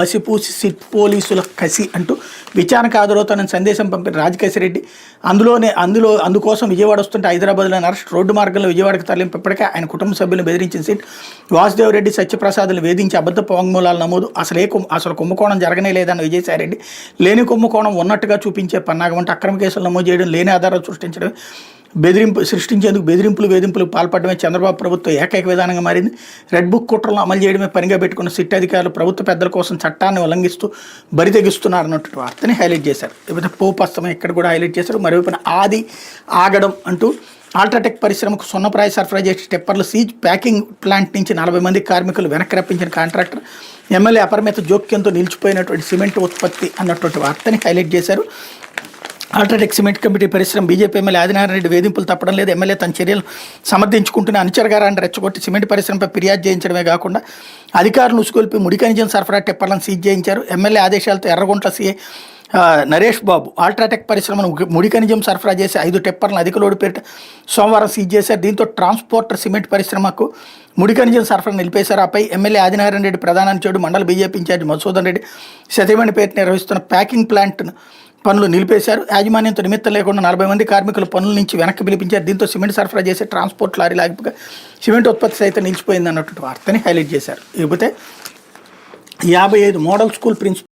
పసిపూసి SIT పోలీసుల కసి అంటూ విచారణకు హాజరవుతానని సందేశం పంపిన రాజకేశిరెడ్డి అందుకోసం విజయవాడ వస్తుంటే హైదరాబాద్లోని అరెస్ట్ రోడ్డు మార్గంలో విజయవాడకు తరలింపు. ఇప్పటికే ఆయన కుటుంబ సభ్యులను బెదిరించిన సిట్ వాసుదేవరెడ్డి సత్యప్రసాద్లు వేధించి అబద్ధపు వాంగ్మూలాలు నమోదు. అసలు కుంభకోణం జరగనే లేదన్న విజయసాయిరెడ్డి లేని కుంభకోణం ఉన్నట్టుగా చూపించే పన్నాగం అంటే అక్రమ కేసులు నమోదు చేయడం, లేని ఆధారాలు సృష్టించడం, సృష్టించేందుకు వేధింపులకు పాల్పడమే చంద్రబాబు ప్రభుత్వం ఏకైక విధానంగా మారింది. రెడ్ బుక్ కుట్రలను అమలు చేయడమే పనిగా పెట్టుకున్న సిట్ అధికారులు ప్రభుత్వ పెద్దల కోసం చట్టాన్ని ఉల్లంఘిస్తూ బరితెగిస్తున్నారు అన్నట్టు వార్తని హైలైట్ చేశారు. లేకపోతే పోపస్తమం ఇక్కడ కూడా హైలైట్ చేశారు. మరోవైపున ఆది ఆగడం అంటూ అల్ట్రాటెక్ పరిశ్రమకు సున్నప్రాయ సరఫరా చేసే టెప్పర్లు సీజ్, ప్యాకింగ్ ప్లాంట్ నుంచి 40 మంది కార్మికులు వెనక్కి రప్పించిన కాంట్రాక్టర్, ఎమ్మెల్యే అపరిమిత జోక్యంతో నిలిచిపోయినటువంటి సిమెంట్ ఉత్పత్తి అన్నటువంటి వార్తని హైలైట్ చేశారు. అల్ట్రాటెక్ సిమెంట్ కమిటీ పరిశ్రమ బీజేపీ ఎమ్మెల్యే ఆదినారాయణ రెడ్డి వేధింపులు తప్పడం లేదు. ఎమ్మెల్యే తన చర్యలు సమర్థించుకుంటున్న అనుచరగారాన్ని రెచ్చగొట్టి సిమెంట్ పరిశ్రమపై ఫిర్యాదు చేయించడమే కాకుండా అధికారులు ఉసుకొల్పి ముడి ఖనిజం సరఫరా టెప్పర్లను సీజ్ చేయించారు. ఎమ్మెల్యే ఆదేశాలతో ఎర్రగుంట్ల సీఏ నరేష్ బాబు అల్ట్రాటెక్ పరిశ్రమను ముడి ఖనిజం సరఫరా చేసి 5 టెప్పర్లను అధిక లోడు పేరిట సోమవారం సీజ్ చేశారు. దీంతో ట్రాన్స్పోర్టర్ సిమెంట్ పరిశ్రమకు ముడి ఖనిజం సరఫరా నిలిపేశారు. ఆపై ఎమ్మెల్యే ఆదినారాయణ రెడ్డి ప్రధాన అనుచరుడు మండల బీజేపీ ఇన్ఛార్జ్ మధుసూదన్ రెడ్డి సతీమణి పేరిట నిర్వహిస్తున్న ప్యాకింగ్ ప్లాంట్ పనులు నిలిపేశారు. యాజమాన్యంతో నిమిత్తం లేకుండా 40 మంది కార్మికులు పనుల నుంచి వెనక్కి పిలిపించారు. దీంతో సిమెంట్ సరఫరా చేసే ట్రాన్స్పోర్ట్ లారీ లాగిపోగా సిమెంట్ ఉత్పత్తి సైతం నిలిచిపోయింది అన్నటువంటి వార్తని హైలైట్ చేశారు. ఇకపోతే 55 మోడల్ స్కూల్ ప్రిన్సిపల్